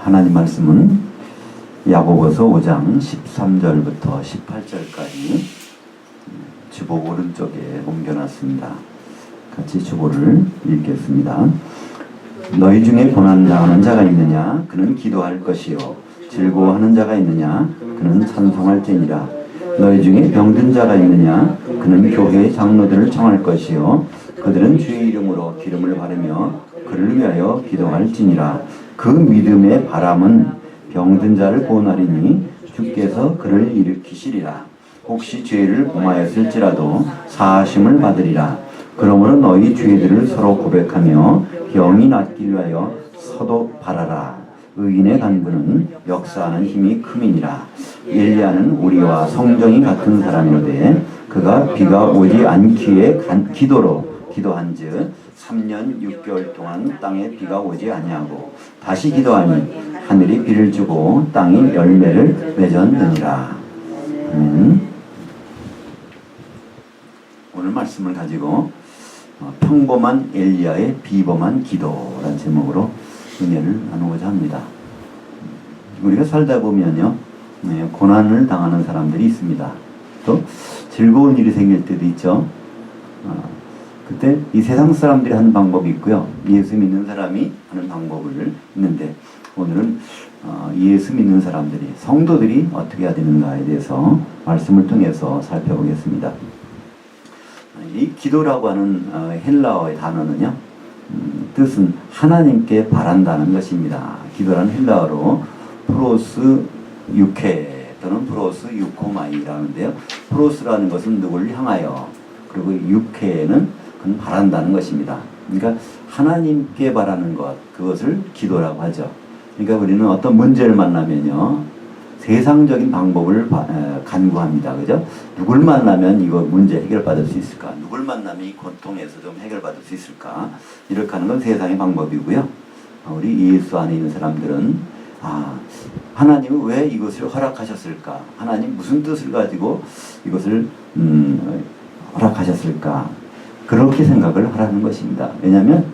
하나님 말씀은 야고보서 5장 13절부터 18절까지 주보 오른쪽에 옮겨놨습니다. 같이 주보를 읽겠습니다. 너희 중에 고난당하는 자가 있느냐? 그는 기도할 것이요. 즐거워하는 자가 있느냐? 그는 찬송할지니라. 너희 중에 병든 자가 있느냐? 그는 교회의 장로들을 청할 것이요. 그들은 주의 이름으로 기름을 바르며 그를 위하여 기도할지니라. 그 믿음의 바람은 병든 자를 구원하리니 주께서 그를 일으키시리라. 혹시 죄를 범하였을지라도 사하심을 받으리라. 그러므로 너희 죄들을 서로 고백하며 병이 낫기 위하여 서도 바라라. 의인의 간구는 역사하는 힘이 큼이니라. 엘리야는 우리와 성정이 같은 사람이로되 그가 비가 오지 않기에 기도로 기도한즉 3년 6개월 동안 땅에 비가 오지 아니하고 다시 기도하니 하늘이 비를 주고 땅이 열매를 맺었느니라. 오늘 말씀을 가지고 평범한 엘리야의 비범한 기도라는 제목으로 은혜를 나누고자 합니다. 우리가 살다 보면요, 고난을 당하는 사람들이 있습니다. 또 즐거운 일이 생길 때도 있죠. 그때 이 세상 사람들이 하는 방법이 있고요, 예수 믿는 사람이 하는 방법을 있는데, 오늘은 예수 믿는 사람들이, 성도들이 어떻게 해야 되는가에 대해서 말씀을 통해서 살펴보겠습니다. 이 기도라고 하는 헬라어의 단어는요, 뜻은 하나님께 바란다는 것입니다. 기도라는 헬라어로 프로스 유케 또는 프로스 유코마이라는데요, 프로스라는 것은 누구를 향하여, 그리고 유케는 그건 바란다는 것입니다. 그러니까 하나님께 바라는 것, 그것을 기도라고 하죠. 그러니까 우리는 어떤 문제를 만나면요, 세상적인 방법을 간구합니다. 그죠? 누굴 만나면 이거 문제 해결받을 수 있을까? 누굴 만나면 이 고통에서 좀 해결받을 수 있을까? 이렇게 하는 건 세상의 방법이고요. 우리 예수 안에 있는 사람들은 하나님은 왜 이것을 허락하셨을까? 하나님 무슨 뜻을 가지고 이것을 허락하셨을까? 그렇게 생각을 하라는 것입니다. 왜냐하면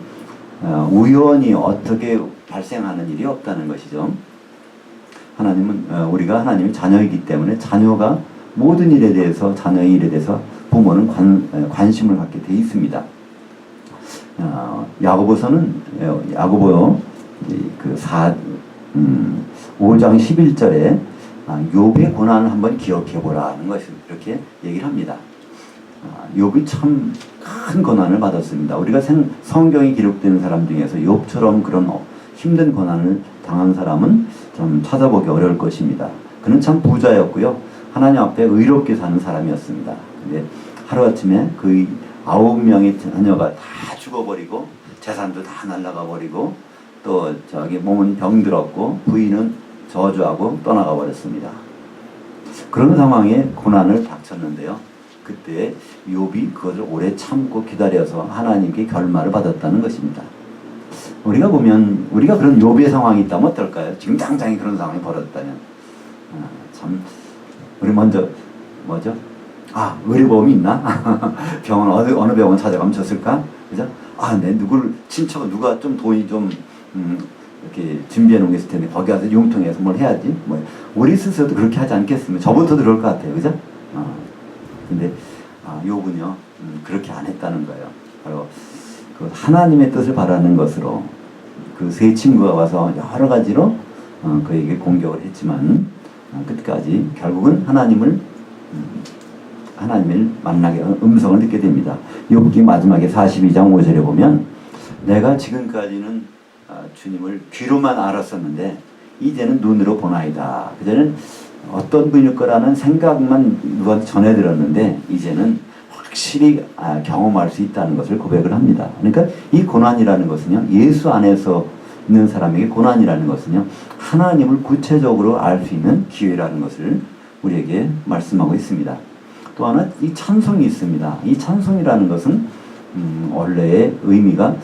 우연히 어떻게 발생하는 일이 없다는 것이죠. 하나님은 우리가 하나님의 자녀이기 때문에 자녀가 모든 일에 대해서, 자녀의 일에 대해서 부모는 관심을 갖게 되어 있습니다. 야고보서는 야고보 5장 11절에 욥의 고난을 한번 기억해 보라는 것을 이렇게 얘기를 합니다. 욥이 참 큰 고난을 받았습니다. 우리가 성경에 기록되는 사람 중에서 욥처럼 그런 힘든 고난을 당한 사람은 좀 찾아보기 어려울 것입니다. 그는 참 부자였고요, 하나님 앞에 의롭게 사는 사람이었습니다. 근데 하루아침에 그 9명의 자녀가 다 죽어버리고 재산도 다 날아가 버리고 또 몸은 병들었고 부인은 저주하고 떠나가 버렸습니다. 그런 상황에 고난을 닥쳤는데요, 그때 욥이 그것을 오래 참고 기다려서 하나님께 결말을 받았다는 것입니다. 우리가 보면, 우리가 그런 욥의 상황이 있다면 어떨까요? 지금 당장에 그런 상황이 벌어졌다면. 참, 우리 먼저, 뭐죠? 의료보험이 있나? 병원, 어느 병원 찾아가면 좋을까? 그죠? 내 누가 좀 돈이 좀, 이렇게 준비해 놓은 게 있을 텐데, 거기 가서 융통해서 뭘 해야지? 우리 스스로도 그렇게 하지 않겠습니까? 저부터도 그럴 것 같아요. 그죠? 근데, 욥은요, 그렇게 안 했다는 거예요. 바로, 하나님의 뜻을 바라는 것으로 그 세 친구가 와서 여러 가지로 그에게 공격을 했지만 끝까지 결국은 하나님을 만나게 음성을 듣게 됩니다. 욥기 마지막에 42장 5절에 보면 내가 지금까지는 주님을 귀로만 알았었는데 이제는 눈으로 보나이다. 그전에는 어떤 분일 거라는 생각만 누구한테 전해 들었는데 이제는 확실히 경험할 수 있다는 것을 고백을 합니다. 그러니까 이 고난이라는 것은요, 예수 안에서 있는 사람에게 고난이라는 것은요, 하나님을 구체적으로 알 수 있는 기회라는 것을 우리에게 말씀하고 있습니다. 또 하나 이 찬송이 있습니다. 이 찬송이라는 것은 원래의 의미가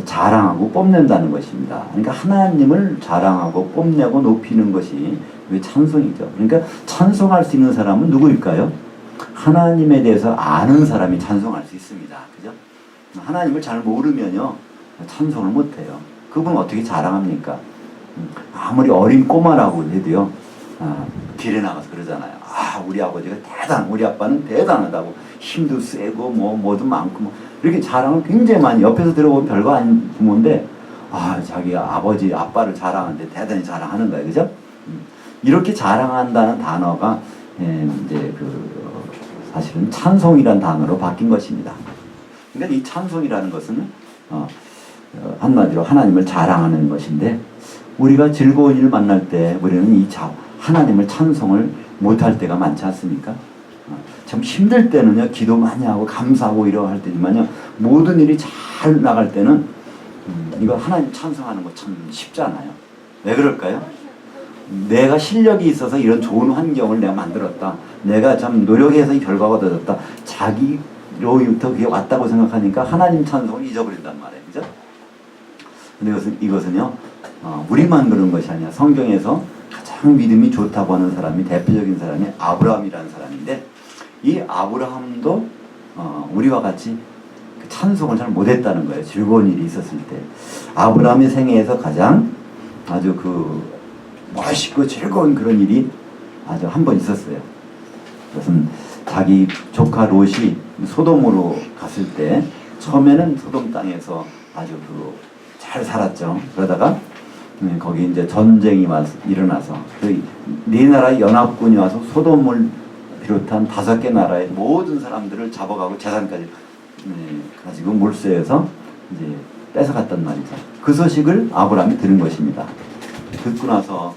자랑하고 뽐낸다는 것입니다. 그러니까 하나님을 자랑하고 뽐내고 높이는 것이 왜 찬송이죠. 그러니까 찬송할 수 있는 사람은 누구일까요? 하나님에 대해서 아는 사람이 찬송할 수 있습니다. 그죠? 하나님을 잘 모르면요, 찬송을 못해요. 그분은 어떻게 자랑합니까? 아무리 어린 꼬마라고 해도요, 길에 나가서 그러잖아요. 우리 아버지가 우리 아빠는 대단하다고, 힘도 세고 뭐도 많고 뭐 이렇게 자랑을 굉장히 많이, 옆에서 들어보면 별거 아닌 부모인데 자기가 아버지 아빠를 자랑하는데 대단히 자랑하는 거예요, 그죠? 이렇게 자랑한다는 단어가 이제 사실은 찬송이란 단어로 바뀐 것입니다. 그러니까 이 찬송이라는 것은 한마디로 하나님을 자랑하는 것인데, 우리가 즐거운 일을 만날 때 우리는 하나님을 찬송을 못할 때가 많지 않습니까? 참 힘들 때는요, 기도 많이 하고 감사하고 이러고 할 때지만요, 모든 일이 잘 나갈 때는 이거 하나님 찬송하는 거 참 쉽지 않아요. 왜 그럴까요? 내가 실력이 있어서 이런 좋은 환경을 내가 만들었다, 내가 참 노력해서 이 결과가 얻어졌다, 자기로부터 그게 왔다고 생각하니까 하나님 찬송을 잊어버린단 말이에요, 그죠? 근데 이것은요, 우리만 그런 것이 아니라 성경에서 가장 믿음이 좋다고 하는 사람이, 대표적인 사람이 아브라함이라는 사람인데, 이 아브라함도 우리와 같이 찬송을 잘 못했다는 거예요. 즐거운 일이 있었을 때. 아브라함의 생애에서 가장 아주 멋있고 즐거운 그런 일이 아주 한 번 있었어요. 그것은 자기 조카 롯이 소돔으로 갔을 때, 처음에는 소돔 땅에서 아주 잘 살았죠. 그러다가 거기 이제 전쟁이 일어나서 네 나라의 연합군이 와서 소돔을 비롯한 5개 나라의 모든 사람들을 잡아가고 재산까지 가지고 몰수해서 이제 뺏어갔단 말이죠. 그 소식을 아브라함이 들은 것입니다. 듣고 나서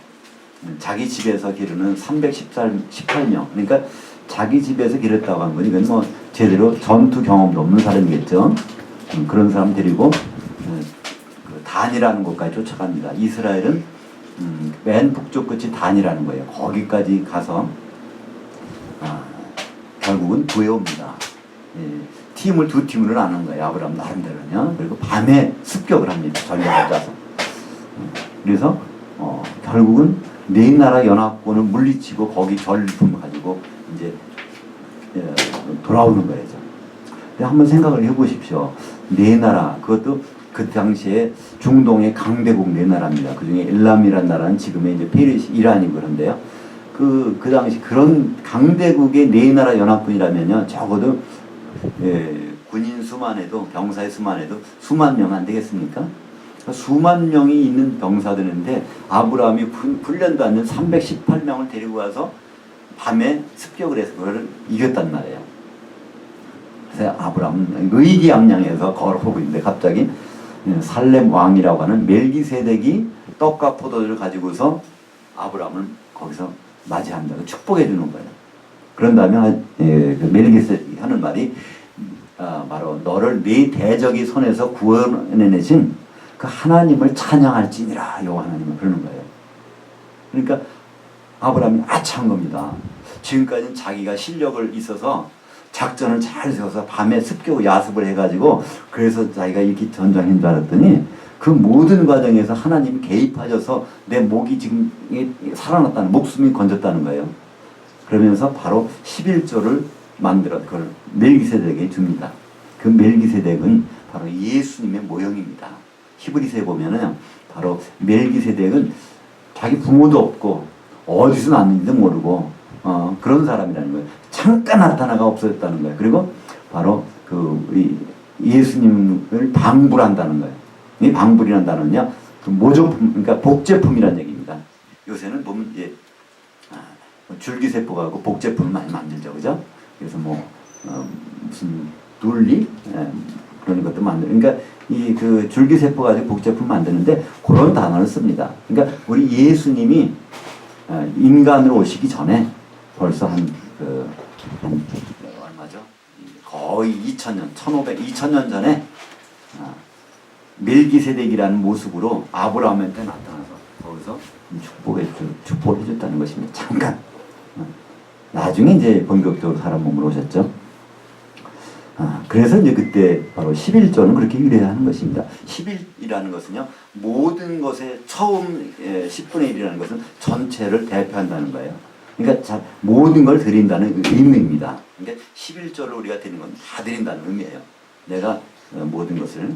자기 집에서 기르는 318명, 그러니까 자기 집에서 기르었다고 한 건 이건 뭐 제대로 전투 경험도 없는 사람이겠죠. 그런 사람 데리고 단이라는 곳까지 쫓아갑니다. 이스라엘은 맨 북쪽 끝이 단이라는 거예요. 거기까지 가서 결국은 구해옵니다. 팀을 2팀으로 나눈 거예요. 아브라함 나름대로는요. 그리고 밤에 습격을 합니다. 전략을 짜서. 그래서 결국은 네 나라 연합군을 물리치고 거기 전리품을 가지고 이제 돌아오는 거예요. 근데 한번 생각을 해보십시오. 네 나라, 그것도 그 당시에 중동의 강대국 네 나라입니다. 그 중에 일람이라는 나라는 지금의 이제 페르시, 이란이고 그런데요. 그 당시 그런 강대국의 네 나라 연합군이라면요, 적어도 군인 수만 해도, 병사의 수만 해도 수만 명 안 되겠습니까? 수만 명이 있는 병사들인데 아브라함이 훈련도 안 된 318명을 데리고 와서 밤에 습격을 해서 그걸 이겼단 말이에요. 그래서 아브라함은 의기양양해서 걸어오고 있는데 갑자기 살렘 왕이라고 하는 멜기세덱이 떡과 포도주를 가지고서 아브라함을 거기서 맞이한다고 축복해 주는 거예요. 그런 다음에 그 멜기세덱이 하는 말이 바로 너를 네 대적의 손에서 구원해내신 그 하나님을 찬양할지니라, 요 하나님은 그러는 거예요. 그러니까 아브라함이 아차한 겁니다. 지금까지는 자기가 실력을 있어서 작전을 잘 세워서 밤에 습격 야습을 해가지고 그래서 자기가 이렇게 전장인 줄 알았더니 그 모든 과정에서 하나님이 개입하셔서 내 목이 지금 살아났다는, 목숨이 건졌다는 거예요. 그러면서 바로 11조를 만들어 그걸 멜기세덱에게 줍니다. 그 멜기세덱은 바로 예수님의 모형입니다. 히브리서에 보면은 바로 멜기세덱은 자기 부모도 없고 어디서 났는지도 모르고 그런 사람이라는 거예요. 잠깐 나타나가 없어졌다는 거예요. 그리고 바로 우리 예수님을 방불한다는 거예요. 이 방불이라는 단어는요, 그 모조품, 그러니까 복제품이라는 얘기입니다. 요새는 보면 이제 줄기세포하고 복제품을 많이 만들죠, 그죠? 그래서 무슨 둘리 그런 것도 만들. 그러니까 이 그 줄기세포 가지고 복제품 만드는데 그런 단어를 씁니다. 그러니까 우리 예수님이 인간으로 오시기 전에 벌써 한 얼마죠? 거의 2000년, 2000년 전에 멜기세덱이라는 모습으로 아브라함한테 나타나서 거기서 축복해 줬다는 것입니다. 잠깐. 나중에 이제 본격적으로 사람 몸으로 오셨죠. 그래서 이제 그때 바로 11조는 그렇게 유래하는 것입니다. 11이라는 것은요, 모든 것의 처음 10분의 1이라는 것은 전체를 대표한다는 거예요. 그러니까 모든 걸 드린다는 의미입니다. 그러니까 11조를 우리가 드리는 건 다 드린다는 의미예요. 내가 모든 것을.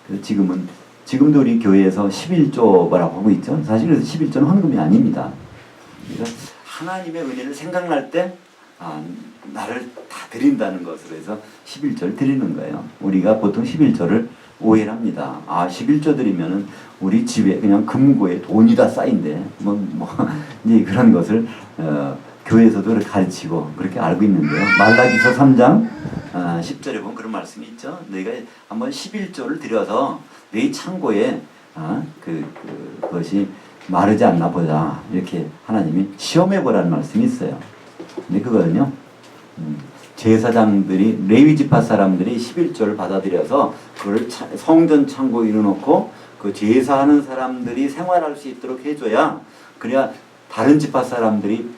그래서 지금은 지금도 우리 교회에서 11조라고 하고 있죠. 사실 그래서 11조는 헌금이 아닙니다. 그래서 하나님의 은혜를 생각날 때 나를 다 드린다는 것으로 해서 11조를 드리는 거예요. 우리가 보통 11조를 오해를 합니다. 11조 드리면은 우리 집에 그냥 금고에 돈이 다 쌓인데 이제 그런 것을 교회에서도 그렇게 가르치고 그렇게 알고 있는데요. 말라기서 3장 10절에 보면 그런 말씀이 있죠. 너희가 한번 11조를 들여서 너희 창고에 그것이 마르지 않나 보자. 이렇게 하나님이 시험해 보라는 말씀이 있어요. 근데 그거는요. 제사장들이 레위 지파 사람들이 11조를 받아들여서 그걸 성전 창고에 이뤄놓고 그 제사하는 사람들이 생활할 수 있도록 해줘야 그래야 다른 지파 사람들이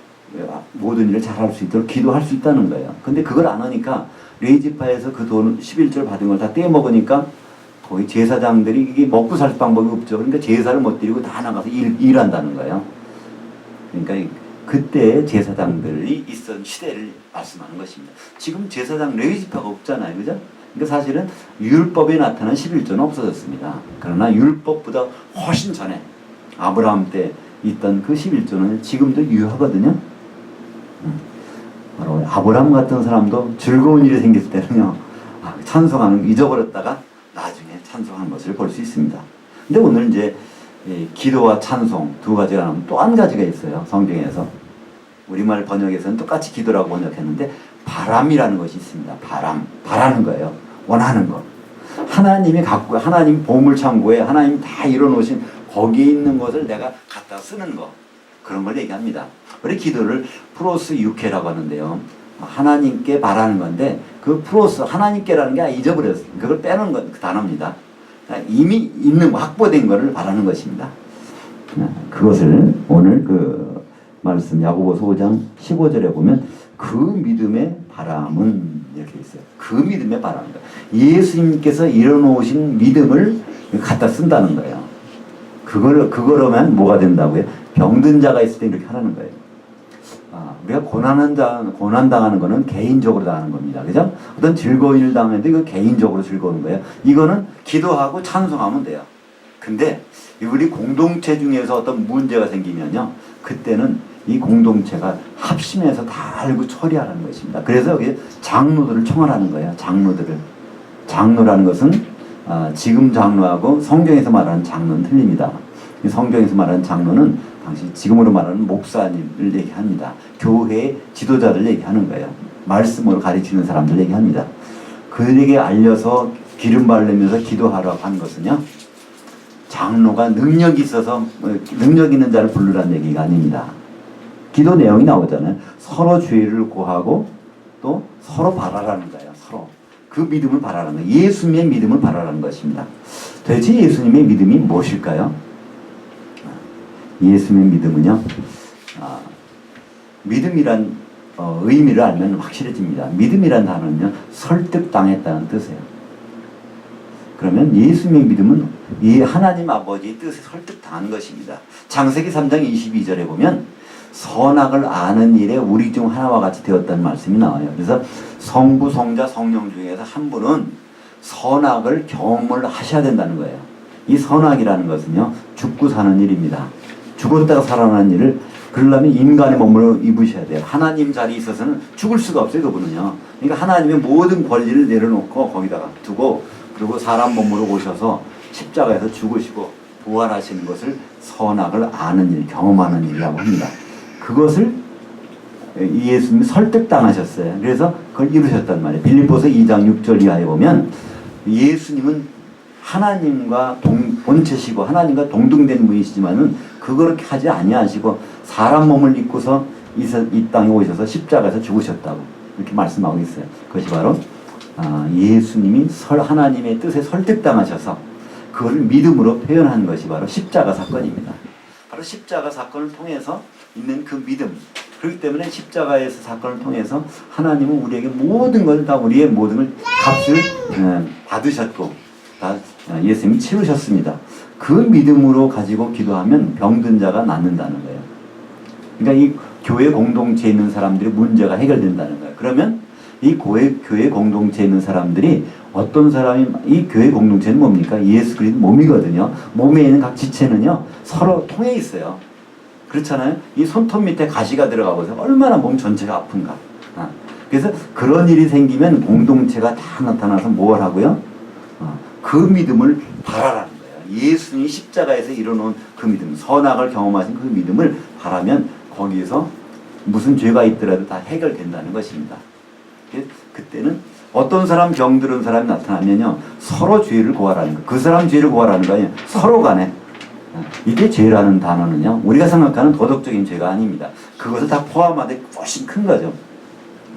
모든 일을 잘할 수 있도록 기도할 수 있다는 거예요. 근데 그걸 안 하니까 레위 지파에서 그 돈 11조를 받은 걸 다 떼먹으니까 거기 제사장들이 이게 먹고 살 방법이 없죠. 그러니까 제사를 못 드리고 다 나가서 일한다는 거예요. 그러니까 그때 제사장들이 있던 시대를 말씀하는 것입니다. 지금 제사장 레위 지파가 없잖아요. 그죠? 그러니까 사실은 율법에 나타난 11조는 없어졌습니다. 그러나 율법보다 훨씬 전에 아브라함 때 있던 그 11조는 지금도 유효하거든요. 바로 아브라함 같은 사람도 즐거운 일이 생겼을 때는요. 찬송하는 거 잊어버렸다가 나중에 찬송하는 것을 볼 수 있습니다. 근데 오늘 이제 기도와 찬송 두 가지가 나오면 또 한 가지가 있어요. 성경에서. 우리말 번역에서는 똑같이 기도라고 번역했는데 바람이라는 것이 있습니다. 바라는 거예요. 원하는 것. 하나님이 갖고 하나님 보물창고에 하나님 다 이뤄놓으신 거기에 있는 것을 내가 갖다 쓰는 것. 그런 걸 얘기합니다. 우리 기도를 프로스 육회라고 하는데요. 하나님께 바라는 건데 그 프로스 하나님께라는 게 잊어버렸어요. 그걸 빼는 건 그 단어입니다. 이미 있는 거, 확보된 것을 바라는 것입니다. 그것을 오늘 그 말씀 야고보서 5장 15절에 보면 그 믿음의 바람은 이렇게 있어요. 그 믿음의 바람입니다. 예수님께서 이뤄놓으신 믿음을 갖다 쓴다는 거예요. 그거로만 뭐가 된다고요? 병든 자가 있을 때 이렇게 하라는 거예요. 우리가 고난당하는 거는 개인적으로 당하는 겁니다. 그죠? 어떤 즐거운 일 당하는데 이거 개인적으로 즐거운 거예요. 이거는 기도하고 찬송하면 돼요. 근데 우리 공동체 중에서 어떤 문제가 생기면요. 그때는 이 공동체가 합심해서 다 알고 처리하는 것입니다. 그래서 여기 장로들을 청하라는 거예요. 장로라는 것은 지금 장로하고 성경에서 말하는 장로는 틀립니다. 성경에서 말하는 장로는 당시 지금으로 말하는 목사님을 얘기합니다. 교회의 지도자를 얘기하는 거예요. 말씀으로 가르치는 사람들 얘기합니다. 그들에게 알려서 기름 바르면서 기도하라고 한 것은요. 장로가 능력이 있어서 능력 있는 자를 부르라는 얘기가 아닙니다. 기도 내용이 나오잖아요. 서로 죄를 고하고 또 서로 바라라는 거예요. 서로. 그 믿음을 바라라는 거예요. 예수님의 믿음을 바라라는 것입니다. 도대체 예수님의 믿음이 무엇일까요? 예수님의 믿음은요. 믿음이란 의미를 알면 확실해집니다. 믿음이란 단어는요. 설득당했다는 뜻이에요. 그러면 예수님의 믿음은 이 하나님 아버지의 뜻에 설득당한 것입니다. 창세기 3장 22절에 보면 선악을 아는 일에 우리 중 하나와 같이 되었다는 말씀이 나와요. 그래서 성부, 성자, 성령 중에서 한 분은 선악을 경험을 하셔야 된다는 거예요. 이 선악이라는 것은요. 죽고 사는 일입니다. 죽었다가 살아나는 일을 그러려면 인간의 몸으로 입으셔야 돼요. 하나님 자리에 있어서는 죽을 수가 없어요. 그분은요. 그러니까 하나님의 모든 권리를 내려놓고 거기다가 두고 그리고 사람 몸으로 오셔서 십자가에서 죽으시고 부활하시는 것을 선악을 아는 일, 경험하는 일이라고 합니다. 그것을 예수님이 설득당하셨어요. 그래서 그걸 이루셨단 말이에요. 빌립보서 2장 6절 이하에 보면 예수님은 하나님과 본체시고 하나님과 동등된 분이시지만은 그렇게 하지 아니하시고 사람 몸을 입고서 이 땅에 오셔서 십자가에서 죽으셨다고 이렇게 말씀하고 있어요. 그것이 바로 예수님이 하나님의 뜻에 설득당하셔서 그걸 믿음으로 표현한 것이 바로 십자가 사건입니다. 바로 십자가 사건을 통해서 있는 그 믿음. 그렇기 때문에 십자가에서 사건을 통해서 하나님은 우리에게 모든 걸 다 우리의 모든 걸 값을 받으셨고 다 예수님이 치르셨습니다. 그 믿음으로 가지고 기도하면 병든 자가 낫는다는 거예요. 그러니까 이 교회 공동체에 있는 사람들이 문제가 해결된다는 거예요. 그러면 이 교회 공동체에 있는 사람들이 어떤 사람이 이 교회 공동체는 뭡니까? 예수 그리스도 몸이거든요. 몸에 있는 각 지체는요 서로 통해 있어요. 그렇잖아요. 이 손톱 밑에 가시가 들어가고서 얼마나 몸 전체가 아픈가. 그래서 그런 일이 생기면 공동체가 다 나타나서 뭘 하고요? 그 믿음을 바라라는 거예요. 예수님이 십자가에서 이뤄놓은 그 믿음, 선악을 경험하신 그 믿음을 바라면 거기에서 무슨 죄가 있더라도 다 해결된다는 것입니다. 그때는 어떤 사람 병들은 사람이 나타나면요 서로 죄를 고하라는 거. 그 사람 죄를 고하라는 거 아니에요. 서로 간에. 이게 죄라는 단어는요 우리가 생각하는 도덕적인 죄가 아닙니다. 그것을 다 포함하되 훨씬 큰 거죠.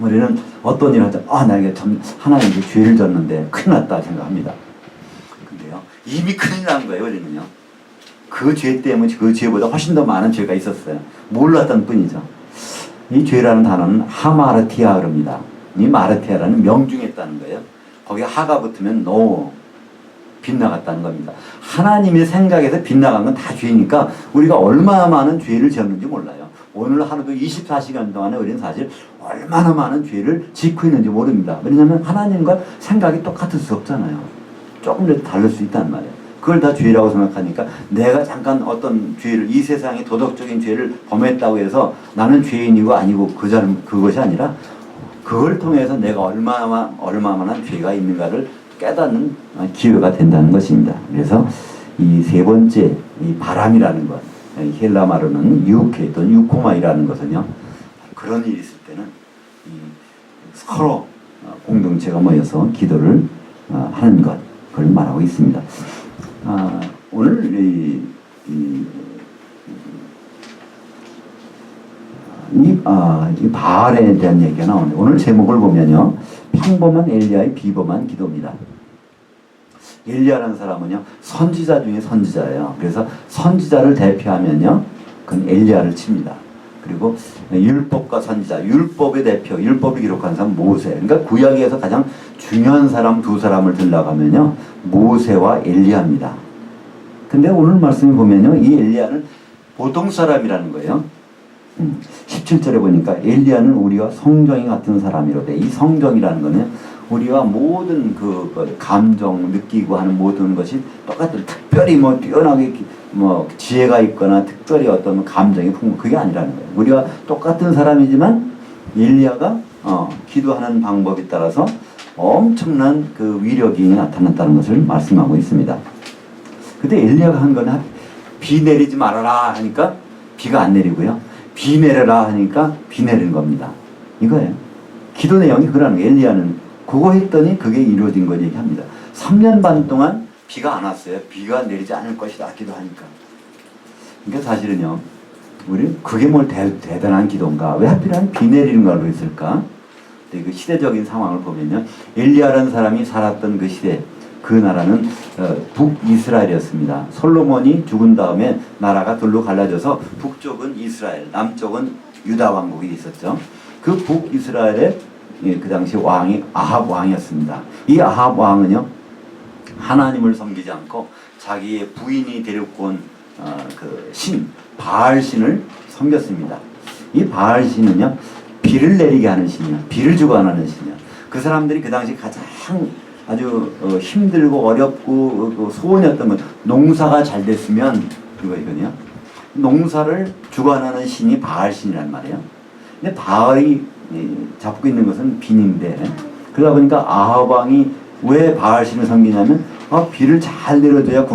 우리는 어떤 일을 하자 나에게 참 하나님께 죄를 졌는데 큰일 났다 생각합니다. 근데요 이미 큰일 난 거예요. 우리는요 그 죄 때문에 그 죄보다 훨씬 더 많은 죄가 있었어요. 몰랐던 뿐이죠. 이 죄라는 단어는 하마르티아 그럽니다. 이 마르티아라는 명중했다는 거예요. 거기에 하가 붙으면 노 빗나갔다는 겁니다. 하나님의 생각에서 빗나간 건 다 죄니까 우리가 얼마나 많은 죄를 지었는지 몰라요. 오늘 하루도 24시간 동안에 우리는 사실 얼마나 많은 죄를 짓고 있는지 모릅니다. 왜냐하면 하나님과 생각이 똑같을 수 없잖아요. 조금이라도 다를 수 있단 말이에요. 그걸 다 죄라고 생각하니까 내가 잠깐 어떤 죄를 이 세상의 도덕적인 죄를 범했다고 해서 나는 죄인이고 아니고 그것이 아니라 그걸 통해서 내가 얼마나 죄가 있는가를 깨닫는 기회가 된다는 것입니다. 그래서 이 세 번째 이 바람이라는 것, 헬라 말로는 유케 또는 유코마이라는 것은요 그런 일이 있을 때는 서로 공동체가 모여서 기도를 하는 것 그걸 말하고 있습니다. 오늘 이 바알에 대한 얘기가 나오는데 오늘 제목을 보면요 평범한 엘리야의 비범한 기도입니다. 엘리야라는 사람은요 선지자 중에 선지자예요. 그래서 선지자를 대표하면요 그건 엘리야를 칩니다. 그리고 율법과 선지자, 율법의 대표, 율법을 기록한 사람 모세. 그러니까 구약에서 가장 중요한 사람 두 사람을 들러가면요 모세와 엘리야입니다. 근데 오늘 말씀을 보면요 이 엘리야는 보통 사람이라는 거예요. 17절에 보니까 엘리야는 우리와 성정이 같은 사람이로되 이 성정이라는 거는 우리와 모든 그 감정 느끼고 하는 모든 것이 똑같은 특별히 뛰어나게 지혜가 있거나 특별히 어떤 감정이 풍부 그게 아니라는 거예요. 우리와 똑같은 사람이지만 엘리야가 기도하는 방법에 따라서 엄청난 그 위력이 나타났다는 것을 말씀하고 있습니다. 근데 엘리야가 한 거는 비 내리지 말아라 하니까 비가 안 내리고요. 비 내려라 하니까 비 내리는 겁니다. 이거예요. 기도 내용이 그러는 거예요. 엘리야는 그거 했더니 그게 이루어진 걸 얘기합니다. 3년 반 동안 비가 안 왔어요. 비가 내리지 않을 것이다 기도하니까. 그러니까 사실은요. 우리 그게 뭘 대단한 기도인가? 왜 하필 비 내리는 걸로 했을까? 근데 그 시대적인 상황을 보면요. 엘리야라는 사람이 살았던 그 시대 그 나라는 북이스라엘이었습니다. 솔로몬이 죽은 다음에 나라가 둘로 갈라져서 북쪽은 이스라엘, 남쪽은 유다 왕국이 있었죠. 그 북이스라엘의 그 당시 왕이 아합 왕이었습니다. 이 아합 왕은요 하나님을 섬기지 않고 자기의 부인이 데리고 온 그 신, 바알 신을 섬겼습니다. 이 바알 신은요 비를 내리게 하는 신이야. 비를 주관하는 신이야. 그 사람들이 그 당시 가장 아주 힘들고 어렵고 소원이었던 건 농사가 잘 됐으면 이거거든요. 농사를 주관하는 신이 바알 신이란 말이에요. 근데 바알이 잡고 있는 것은 비인데 그러다 보니까 아합 왕이 왜 바알 신을 섬기냐면 비를 잘 내려줘야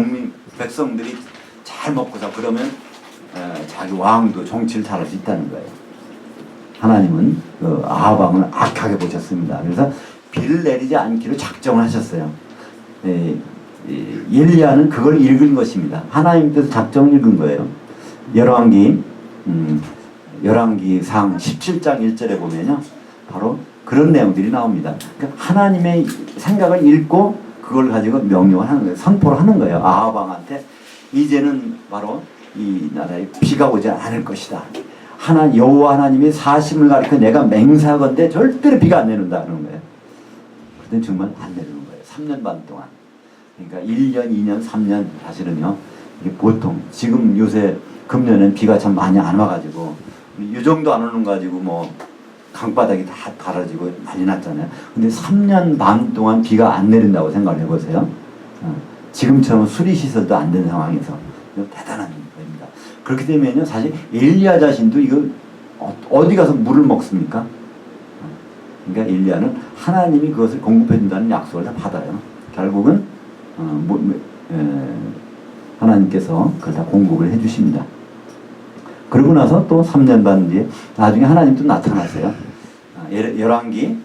백성들이 잘 먹고 사 그러면 자기 왕도 정치를 잘할 수 있다는 거예요. 하나님은 그 아합 왕을 악하게 보셨습니다. 그래서 비를 내리지 않기로 작정을 하셨어요. 엘리야는 그걸 읽은 것입니다. 하나님께서 작정을 읽은 거예요. 열왕기상 17장 1절에 보면요. 바로 그런 내용들이 나옵니다. 그러니까 하나님의 생각을 읽고 그걸 가지고 명령을 하는 거예요. 선포를 하는 거예요. 아합 왕한테 이제는 바로 이 나라에 비가 오지 않을 것이다. 여호와 하나님의 사심을 가리켜 내가 맹세하건대 절대로 비가 안 내린다 그러는 거예요. 그때 정말 안 내리는 거예요. 3년 반 동안. 그러니까 1년, 2년, 3년 사실은요. 이게 보통 지금 요새 금년엔 비가 참 많이 안 와가지고 이 정도 안 오는 거 가지고 강바닥이 다 갈아지고 난리 났잖아요. 근데 3년 반 동안 비가 안 내린다고 생각을 해보세요. 지금처럼 수리시설도 안 된 상황에서. 대단한 겁니다. 그렇게 되면요, 사실 엘리야 자신도 이거 어디 가서 물을 먹습니까? 그러니까 엘리야는 하나님이 그것을 공급해준다는 약속을 다 받아요. 결국은 하나님께서 그걸 다 공급을 해주십니다. 그러고 나서 또 3년 반 뒤에 나중에 하나님 또 나타나세요. 열왕기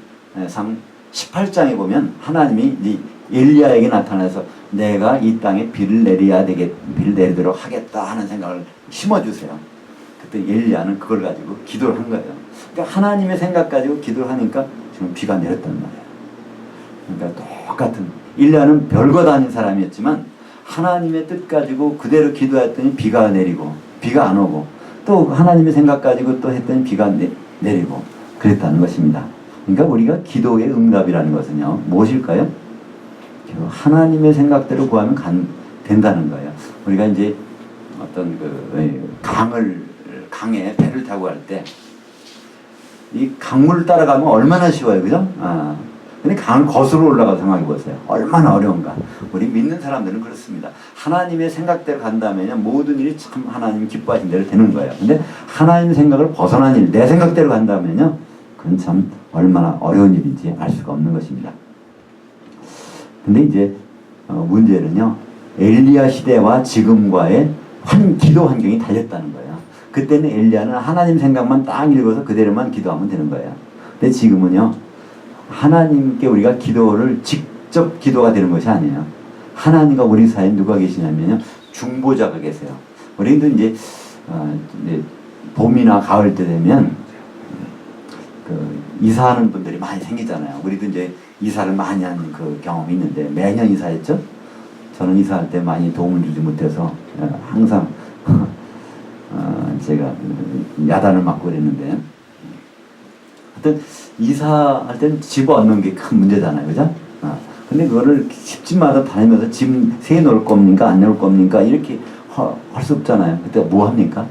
상 18장에 보면 하나님이 엘리야에게 나타나서 내가 이 땅에 비를 내리도록 하겠다 하는 생각을 심어주세요. 그때 엘리야는 그걸 가지고 기도를 한 거예요. 그러니까 하나님의 생각 가지고 기도를 하니까 지금 비가 내렸단 말이에요. 그러니까 똑같은, 엘리야는 별거 다 아닌 사람이었지만 하나님의 뜻 가지고 그대로 기도했더니 비가 내리고, 비가 안 오고, 또 하나님의 생각 가지고 또 했더니 비가 내리고 그랬다는 것입니다. 그러니까 우리가 기도의 응답이라는 것은요, 무엇일까요? 하나님의 생각대로 구하면 된다는 거예요. 우리가 이제 어떤 강에 배를 타고 갈 때 이 강물을 따라가면 얼마나 쉬워요, 그죠? 근데 강을 거슬러 올라가서 생각해 보세요. 얼마나 어려운가. 우리 믿는 사람들은 그렇습니다. 하나님의 생각대로 간다면 모든 일이 참 하나님 기뻐하신 대로 되는 거예요. 근데 하나님 생각을 벗어난 일, 내 생각대로 간다면요, 그건 참 얼마나 어려운 일인지 알 수가 없는 것입니다. 근데 이제 문제는요, 엘리야 시대와 지금과의 기도 환경이 달렸다는 거예요. 그때는 엘리야는 하나님 생각만 딱 읽어서 그대로만 기도하면 되는 거예요. 근데 지금은요, 하나님께 우리가 기도를 직접 기도가 되는 것이 아니에요. 하나님과 우리 사이에 누가 계시냐면요, 중보자가 계세요. 우리도 이제 봄이나 가을 때 되면 이사하는 분들이 많이 생기잖아요. 우리도 이제 이사를 많이 한 그 경험이 있는데, 매년 이사했죠? 저는 이사할 때 많이 도움을 주지 못해서 항상 제가 야단을 맞고 그랬는데, 하여튼 이사할 때는 집 얻는 게 큰 문제잖아요, 그죠? 근데 그거를 집집마다 다니면서 집 새 놓을 겁니까? 안 놓을 겁니까? 이렇게 할 수 없잖아요. 그때 뭐 합니까?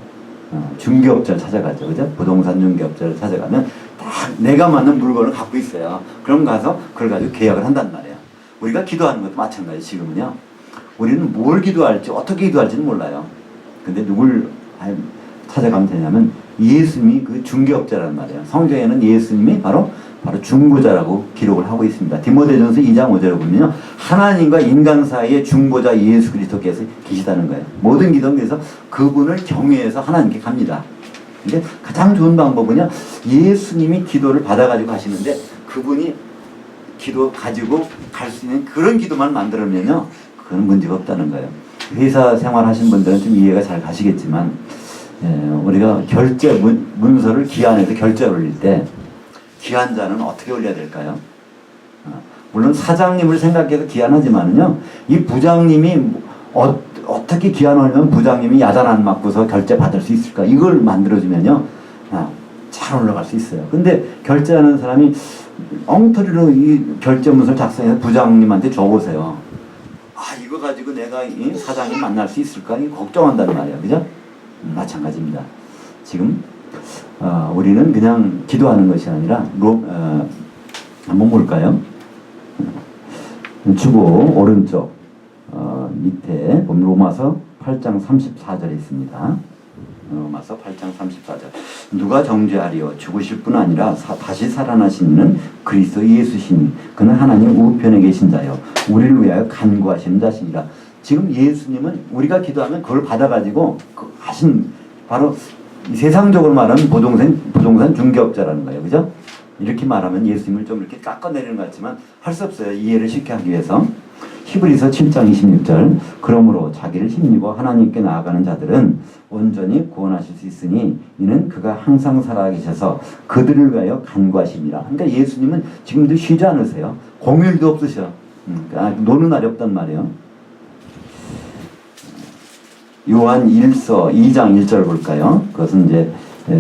중개업자를 찾아가죠, 그죠? 부동산 중개업자를 찾아가면 딱 내가 맞는 물건을 갖고 있어요. 그럼 가서 그걸 가지고 계약을 한단 말이에요. 우리가 기도하는 것도 마찬가지. 지금은요, 우리는 뭘 기도할지 어떻게 기도할지는 몰라요. 근데 누굴 찾아가면 되냐면 예수님이 그 중개업자란 말이에요. 성경에는 예수님이 바로 중보자라고 기록을 하고 있습니다. 디모데전서 2장 5절에 보면요, 하나님과 인간 사이의 중보자 예수 그리스도께서 계시다는 거예요. 모든 기도는 그래서 그분을 경외해서 하나님께 갑니다. 근데 가장 좋은 방법은요, 예수님이 기도를 받아가지고 하시는데 그분이 기도 가지고 갈 수 있는 그런 기도만 만들면요, 그건 문제가 없다는 거예요. 회사 생활 하신 분들은 좀 이해가 잘 가시겠지만, 우리가 결제 문서를 기한해서 결제를 올릴 때 기한자는 어떻게 올려야 될까요? 물론 사장님을 생각해서 기한하지만은요, 이 부장님이 어떻게 기한하면 부장님이 야단 안 맞고서 결제 받을 수 있을까? 이걸 만들어주면요, 잘 올라갈 수 있어요. 근데 결제하는 사람이 엉터리로 이 결제 문서를 작성해서 부장님한테 줘보세요. 이거 가지고 내가 이 사장님 만날 수 있을까? 걱정한다는 말이에요, 그죠? 마찬가지입니다. 지금 우리는 그냥 기도하는 것이 아니라 한번 볼까요? 주보 오른쪽 밑에 보면 로마서 8장 34절에 있습니다. 로마서 8장 34절. 누가 정죄하리요? 죽으실 뿐 아니라 다시 살아나신 이는 그리스도 예수시니 그는 하나님 우편에 계신 자요 우리를 위하여 간구하시는 자시니라. 지금 예수님은 우리가 기도하면 그걸 받아가지고 하신, 바로 세상적으로 말하면 부동산 중개업자라는 거예요, 그죠? 이렇게 말하면 예수님을 좀 이렇게 깎아내리는 것 같지만 할 수 없어요. 이해를 쉽게 하기 위해서. 히브리서 7장 26절. 그러므로 자기를 힘입어 하나님께 나아가는 자들은 온전히 구원하실 수 있으니 이는 그가 항상 살아계셔서 그들을 위하여 간구하십니다. 그러니까 예수님은 지금도 쉬지 않으세요. 공휴일도 없으셔. 노는 날이 없단 말이에요. 요한 1서 2장 1절 볼까요? 그것은 이제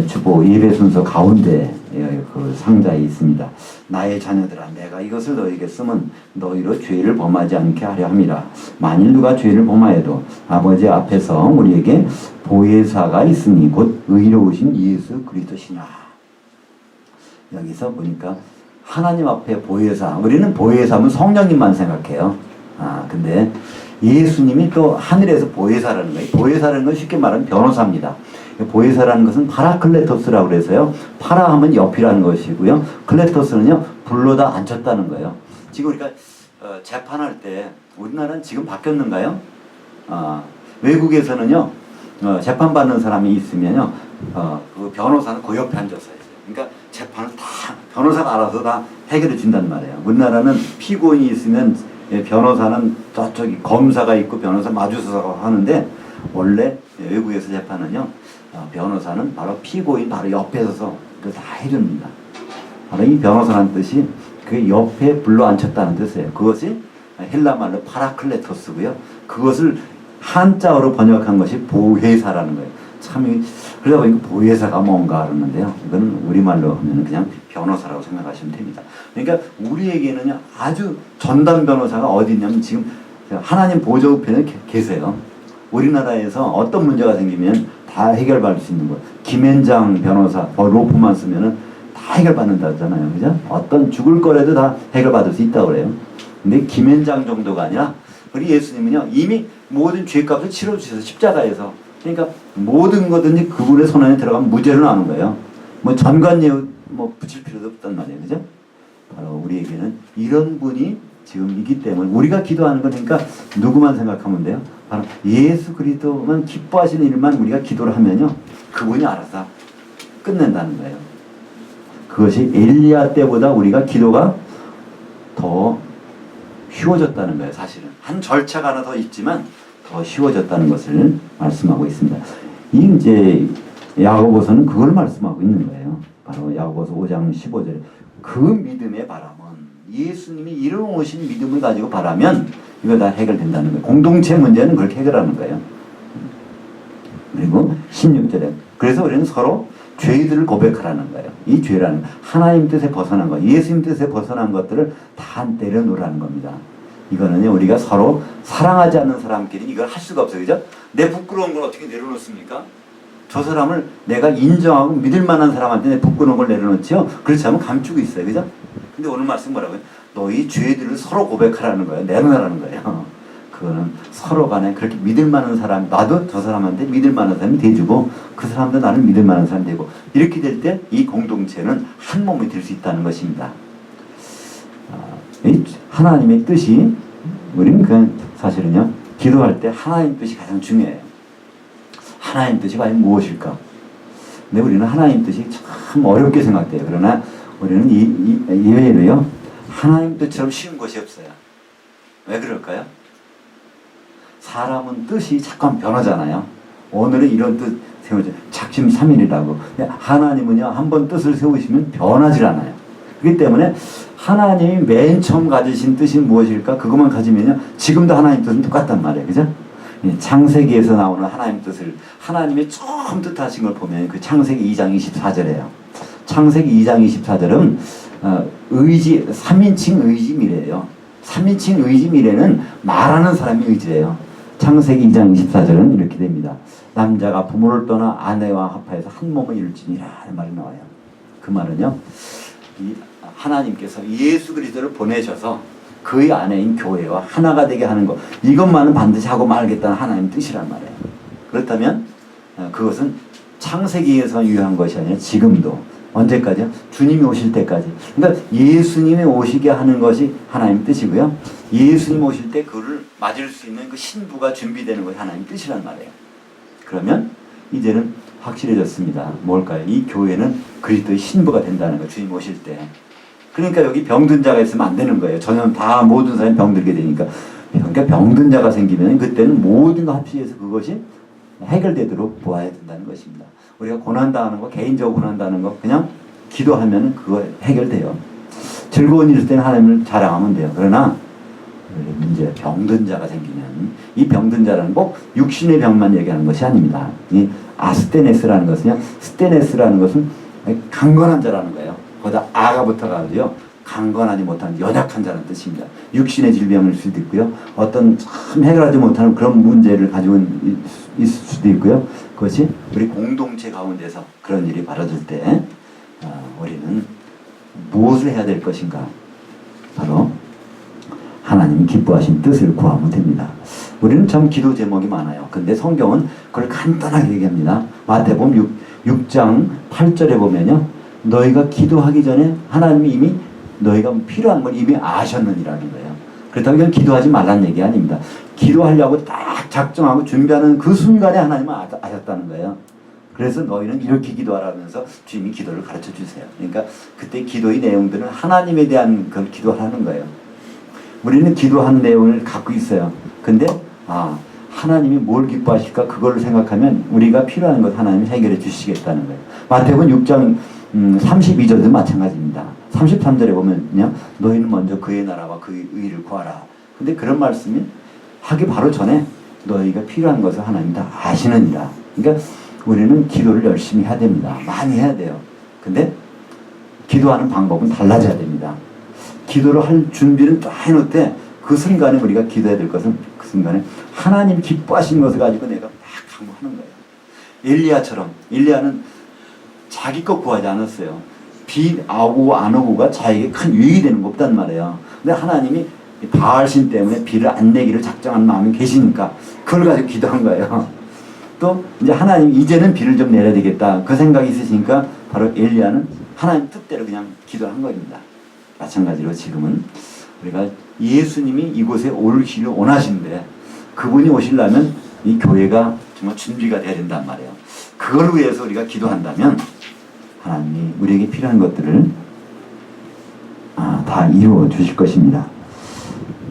주보 예배 순서 가운데 그 상자에 있습니다. 나의 자녀들아, 내가 이것을 너에게 쓰면 너희로 죄를 범하지 않게 하려 함이라. 만일 누가 죄를 범하여도 아버지 앞에서 우리에게 보혜사가 있으니 곧 의로우신 예수 그리스도시나. 여기서 보니까 하나님 앞에 보혜사, 우리는 보혜사면 성령님만 생각해요. 근데 예수님이 또 하늘에서 보혜사라는 거예요. 보혜사라는 건 쉽게 말하면 변호사입니다. 보혜사라는 것은 파라클레토스라고 그래서요. 파라 하면 옆이라는 것이고요. 클레토스는요, 불러다 앉혔다는 거예요. 지금 우리가 재판할 때 우리나라는 지금 바뀌었는가요? 외국에서는요, 재판받는 사람이 있으면요, 그 변호사는 그 옆에 앉아서 해요. 그러니까 재판을 다 변호사가 알아서 다 해결해 준단 말이에요. 우리나라는 피고인이 있으면 변호사는 저쪽이 검사가 있고 변호사 마주서서 하는데, 원래 외국에서 재판은요, 변호사는 바로 피고인 바로 옆에 서서 그걸 다 해줍니다. 바로 이 변호사라는 뜻이 그 옆에 불러 앉혔다는 뜻이에요. 그것이 헬라 말로 파라클레토스고요. 그것을 한자어로 번역한 것이 보혜사라는 거예요. 참, 그러다 보니까 보혜사가 뭔가 그러는데요. 이거는 우리말로 하면 그냥 변호사라고 생각하시면 됩니다. 그러니까 우리에게는요, 아주 전담 변호사가 어디 있냐면 지금 하나님 보좌 우편에 계세요. 우리나라에서 어떤 문제가 생기면 다 해결받을 수 있는 거예요. 김앤장 변호사, 로프만 쓰면은 다 해결받는다잖아요. 그죠? 어떤 죽을 거라도 다 해결받을 수 있다고 그래요. 근데 김앤장 정도가 아니라 우리 예수님은요, 이미 모든 죄값을 치러주셔서 십자가에서, 그러니까 모든 거든지 그분의 손 안에 들어가면 무죄로 나오는 거예요. 뭐 전관예우 뭐 붙일 필요도 없단 말이에요. 그죠? 바로 우리에게는 이런 분이 지금 있기 때문에 우리가 기도하는 거니까 누구만 생각하면 돼요? 바로 예수 그리스도만 기뻐하시는 일만 우리가 기도를 하면요, 그분이 알아서 끝낸다는 거예요. 그것이 엘리야 때보다 우리가 기도가 더 쉬워졌다는 거예요. 사실은 한 절차가 하나 더 있지만 더 쉬워졌다는 것을 말씀하고 있습니다. 이 이제 야고보서는 그걸 말씀하고 있는 거예요. 바로 야고보서 5장 15절에 그 믿음의 바람은, 예수님이 이루어오신 믿음을 가지고 바라면 이거 다 해결된다는 거예요. 공동체 문제는 그렇게 해결하는 거예요. 그리고 16절에 그래서 우리는 서로 죄들을 고백하라는 거예요. 이 죄라는 하나님 뜻에 벗어난 거, 예수님 뜻에 벗어난 것들을 다 내려놓으라는 겁니다. 이거는요, 우리가 서로 사랑하지 않는 사람끼리 이걸 할 수가 없어요. 그죠? 내 부끄러운 걸 어떻게 내려놓습니까? 저 사람을 내가 인정하고 믿을 만한 사람한테 내 부끄러운 걸 내려놓지요? 그렇지 않으면 감추고 있어요. 그죠? 근데 오늘 말씀 뭐라고요? 너희 죄들을 서로 고백하라는 거예요. 내놓으라는 거예요. 그거는 서로 간에 그렇게 믿을 만한 사람, 나도 저 사람한테 믿을 만한 사람이 돼주고 그 사람도 나를 믿을 만한 사람이 되고, 이렇게 될 때 이 공동체는 한 몸이 될 수 있다는 것입니다. 하나님의 뜻이, 우리는 그냥 사실은요, 기도할 때 하나님 뜻이 가장 중요해요. 하나님 뜻이 과연 무엇일까? 근데 우리는 하나님 뜻이 참 어렵게 생각돼요. 그러나 우리는 이외에도요, 하나님 뜻처럼 쉬운 것이 없어요. 왜 그럴까요? 사람은 뜻이 잠깐 변하잖아요. 오늘은 이런 뜻 세우죠. 작심 삼일이라고. 하나님은요, 한번 뜻을 세우시면 변하지 않아요. 그렇기 때문에 하나님이 맨 처음 가지신 뜻이 무엇일까? 그것만 가지면요, 지금도 하나님 뜻은 똑같단 말이에요. 그죠? 창세기에서 나오는 하나님 뜻을, 하나님이 처음 뜻하신 걸 보면 그 창세기 2장 24절이에요. 창세기 2장 24절은 의지, 3인칭 의지 미래예요. 3인칭 의지 미래는 말하는 사람이 의지예요. 창세기 2장 24절은 이렇게 됩니다. 남자가 부모를 떠나 아내와 합하여서 한 몸을 이룰지니라 하는 말이 나와요. 그 말은요, 이 하나님께서 예수 그리스도를 보내셔서 그의 아내인 교회와 하나가 되게 하는 것, 이것만은 반드시 하고 말겠다는 하나님 뜻이란 말이에요. 그렇다면 그것은 창세기에서 유효한 것이 아니라 지금도, 언제까지요? 주님이 오실 때까지. 그러니까 예수님이 오시게 하는 것이 하나님 뜻이고요, 예수님 오실 때 그를 맞을 수 있는 그 신부가 준비되는 것이 하나님 뜻이란 말이에요. 그러면 이제는 확실해졌습니다. 뭘까요? 이 교회는 그리스도의 신부가 된다는 거예요. 주님 오실 때. 그러니까 여기 병든 자가 있으면 안 되는 거예요. 전혀 다 모든 사람이 병들게 되니까. 그러니까 병든 자가 생기면 그때는 모든 거 합치해서 그것이 해결되도록 보아야 된다는 것입니다. 우리가 고난당하는 거, 개인적으로 고난당하는 거 그냥 기도하면 그거 해결돼요. 즐거운 일 있을 때는 하나님을 자랑하면 돼요. 그러나 문제, 병든 자가 생기면, 이 병든 자라는 꼭 육신의 병만 얘기하는 것이 아닙니다. 이 아스테네스라는 것은요, 스테네스라는 것은 강건한 자라는 거예요. 거기다 아가 붙어가지고요, 강건하지 못한 연약한 자라는 뜻입니다. 육신의 질병일 수도 있고요, 어떤 참 해결하지 못하는 그런 문제를 가지고 있을 수도 있고요. 그것이 우리 공동체 가운데서 그런 일이 벌어질 때 우리는 무엇을 해야 될 것인가? 바로 하나님이 기뻐하신 뜻을 구하면 됩니다. 우리는 참 기도 제목이 많아요. 근데 성경은 그걸 간단하게 얘기합니다. 마태복음 6장 8절에 보면요. 너희가 기도하기 전에 하나님이 이미 너희가 필요한 걸 이미 아셨느니라는 거예요. 그렇다고 이건 기도하지 말라는 얘기 아닙니다. 기도하려고 딱 작정하고 준비하는 그 순간에 하나님은 아셨다는 거예요. 그래서 너희는 이렇게 기도하라면서 주님이 기도를 가르쳐 주세요. 그러니까 그때 기도의 내용들은 하나님에 대한 그 기도하라는 거예요. 우리는 기도한 내용을 갖고 있어요. 근데 하나님이 뭘 기뻐하실까 그걸 생각하면 우리가 필요한 것 하나님이 해결해 주시겠다는 거예요. 마태복음 6장 32절도 마찬가지입니다. 33절에 보면요. 너희는 먼저 그의 나라와 그의 의를 구하라. 근데 그런 말씀이 하기 바로 전에 너희가 필요한 것을 하나님 다 아시느니라. 그러니까 우리는 기도를 열심히 해야 됩니다. 많이 해야 돼요. 근데 기도하는 방법은 달라져야 됩니다. 기도를 할 준비를 딱 해놓을 때 그 순간에 우리가 기도해야 될 것은 그 순간에 하나님 기뻐하시는 것을 가지고 내가 막 강구하는 거예요. 엘리야는 자기 것 구하지 않았어요. 비 오고 안 오고가 자에게 큰 유익이 되는 거 없단 말이에요. 근데 하나님이 바알신 때문에 비를 안 내기를 작정한 마음이 계시니까 그걸 가지고 기도한 거예요. 또 이제 하나님 이제는 비를 좀 내려야 되겠다 그 생각이 있으시니까 바로 엘리야는 하나님 뜻대로 그냥 기도한 겁니다. 마찬가지로 지금은 우리가 예수님이 이곳에 오시기를 원하시는데 그분이 오시려면 이 교회가 정말 준비가 돼야 된단 말이에요. 그걸 위해서 우리가 기도한다면 하나님이 우리에게 필요한 것들을 다 이루어 주실 것입니다.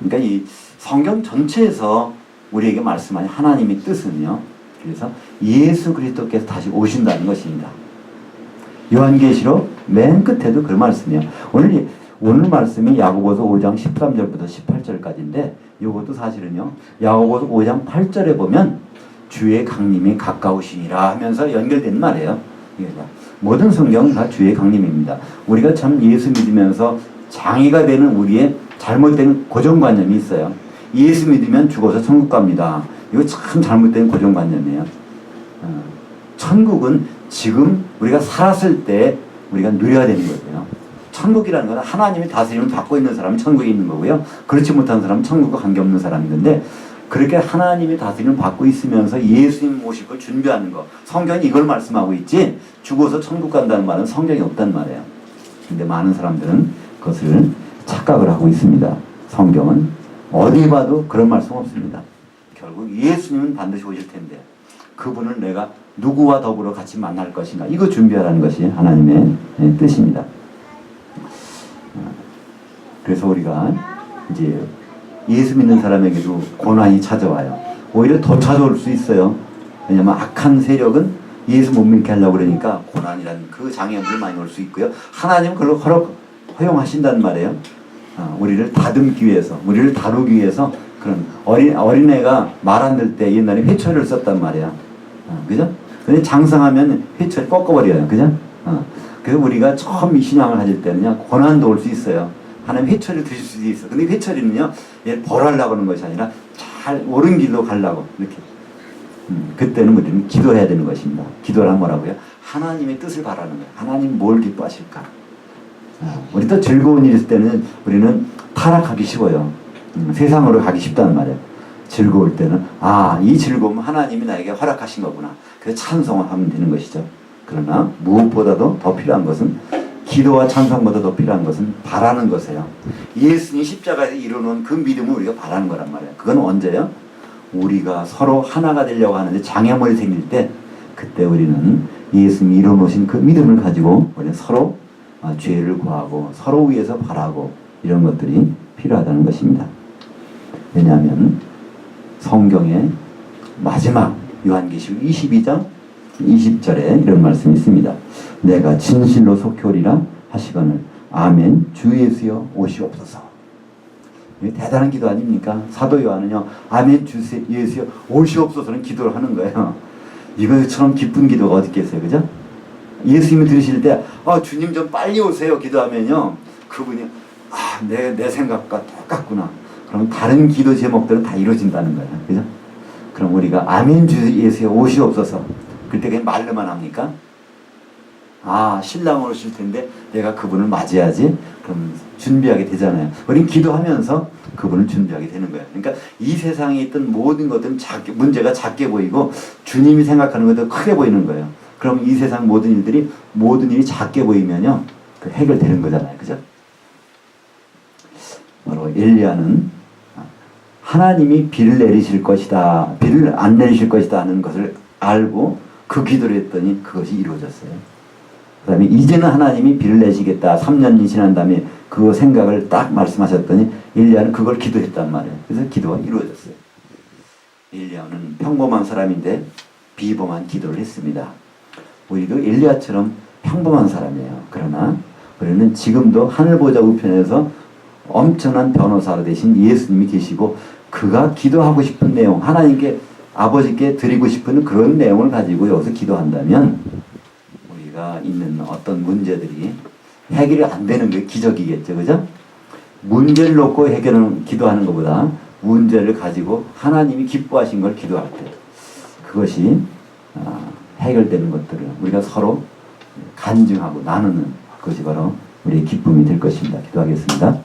그러니까 이 성경 전체에서 우리에게 말씀하는 하나님의 뜻은요. 그래서 예수 그리스도께서 다시 오신다는 것입니다. 요한계시록 맨 끝에도 그 말씀이에요. 오늘 말씀이 야고보서 5장 13절부터 18절까지인데 이것도 사실은요. 야고보서 5장 8절에 보면 주의 강림이 가까우시니라 하면서 연결된 말이에요. 모든 성경은 다 주의 강림입니다. 우리가 참 예수 믿으면서 장애가 되는 우리의 잘못된 고정관념이 있어요. 예수 믿으면 죽어서 천국 갑니다. 이거 참 잘못된 고정관념이에요. 천국은 지금 우리가 살았을 때 우리가 누려야 되는 거예요. 천국이라는 건 하나님이 다스림을 받고 있는 사람은 천국에 있는 거고요. 그렇지 못한 사람은 천국과 관계없는 사람인데 그렇게 하나님이 다스림을 받고 있으면서 예수님 모실 걸 준비하는 거. 성경이 이걸 말씀하고 있지 죽어서 천국 간다는 말은 성경이 없단 말이에요. 근데 많은 사람들은 그것을 착각을 하고 있습니다. 성경은 어디 봐도 그런 말씀 없습니다. 결국 예수님은 반드시 오실 텐데 그분을 내가 누구와 더불어 같이 만날 것인가 이거 준비하라는 것이 하나님의 뜻입니다. 그래서 우리가 이제 예수 믿는 사람에게도 고난이 찾아와요. 오히려 더 찾아올 수 있어요. 왜냐하면 악한 세력은 예수 못 믿게 하려고 그러니까 고난이라는 그 장애물이 많이 올 수 있고요. 하나님은 그걸 허용하신단 말이에요. 우리를 다듬기 위해서, 우리를 다루기 위해서 그런 어린애가 말 안 들 때 옛날에 회초리를 썼단 말이야. 그죠? 근데 장성하면 회초리 꺾어버려요. 그죠? 그래서 우리가 처음 이 신앙을 가질 때는요, 고난도 올 수 있어요. 하나님 회초리를 드실 수도 있어. 근데 회초리는요, 얘를 벌하려고 하는 것이 아니라 잘 옳은 길로 가려고 이렇게. 그때는 우리는 기도해야 되는 것입니다. 기도란 뭐라고요? 하나님의 뜻을 바라는 거예요. 하나님 뭘 기뻐하실까? 우리 또 즐거운 일 있을 때는 우리는 타락하기 쉬워요. 세상으로 가기 쉽다는 말이에요. 즐거울 때는 이 즐거움은 하나님이 나에게 허락하신 거구나. 그래서 찬송을 하면 되는 것이죠. 그러나 무엇보다도 더 필요한 것은 기도와 찬송보다 더 필요한 것은 바라는 것이에요. 예수님이 십자가에서 이루어놓은 그 믿음을 우리가 바라는 거란 말이에요. 그건 언제요? 우리가 서로 하나가 되려고 하는데 장애물이 생길 때 그때 우리는 예수님이 이루어놓으신 그 믿음을 가지고 우리는 서로 죄를 구하고 서로 위해서 바라고 이런 것들이 필요하다는 것입니다. 왜냐하면 성경의 마지막 요한계시록 22장 20절에 이런 말씀이 있습니다. 내가 진실로 속히 오리라 하시거늘 아멘 주 예수여 오시옵소서. 이게 대단한 기도 아닙니까? 사도 요한은요 아멘 주 예수여 오시옵소서는 기도를 하는 거예요. 이것처럼 기쁜 기도가 어디 있겠어요, 그죠? 예수님이 들으실 때 주님 좀 빨리 오세요 기도하면요 그분이 내 생각과 똑같구나. 그럼 다른 기도 제목들은 다 이루어진다는 거예요, 그죠? 그럼 우리가 아멘 주 예수여 오시옵소서 그때 그냥 말로만 합니까? 아, 신랑으로 오실 텐데 내가 그분을 맞이하지? 그럼 준비하게 되잖아요. 우린 기도하면서 그분을 준비하게 되는 거예요. 그러니까 이 세상에 있던 모든 것들은 문제가 작게 보이고 주님이 생각하는 것도 크게 보이는 거예요. 그럼 이 세상 모든 일이 작게 보이면요, 그 해결되는 거잖아요. 그죠? 바로 엘리야는 하나님이 비를 내리실 것이다, 비를 안 내리실 것이다 하는 것을 알고 그 기도를 했더니 그것이 이루어졌어요. 그 다음에 이제는 하나님이 비를 내시겠다. 3년이 지난 다음에 그 생각을 딱 말씀하셨더니 엘리야는 그걸 기도했단 말이에요. 그래서 기도가 이루어졌어요. 엘리야는 평범한 사람인데 비범한 기도를 했습니다. 우리도 엘리야처럼 평범한 사람이에요. 그러나 우리는 지금도 하늘보좌 우편에서 엄청난 변호사 되신 예수님이 계시고 그가 기도하고 싶은 내용, 하나님께 아버지께 드리고 싶은 그런 내용을 가지고 여기서 기도한다면 우리가 있는 어떤 문제들이 해결이 안 되는 게 기적이겠죠. 그죠? 문제를 놓고 기도하는 것보다 문제를 가지고 하나님이 기뻐하신 걸 기도할 때 그것이 해결되는 것들을 우리가 서로 간증하고 나누는 그것이 바로 우리의 기쁨이 될 것입니다. 기도하겠습니다.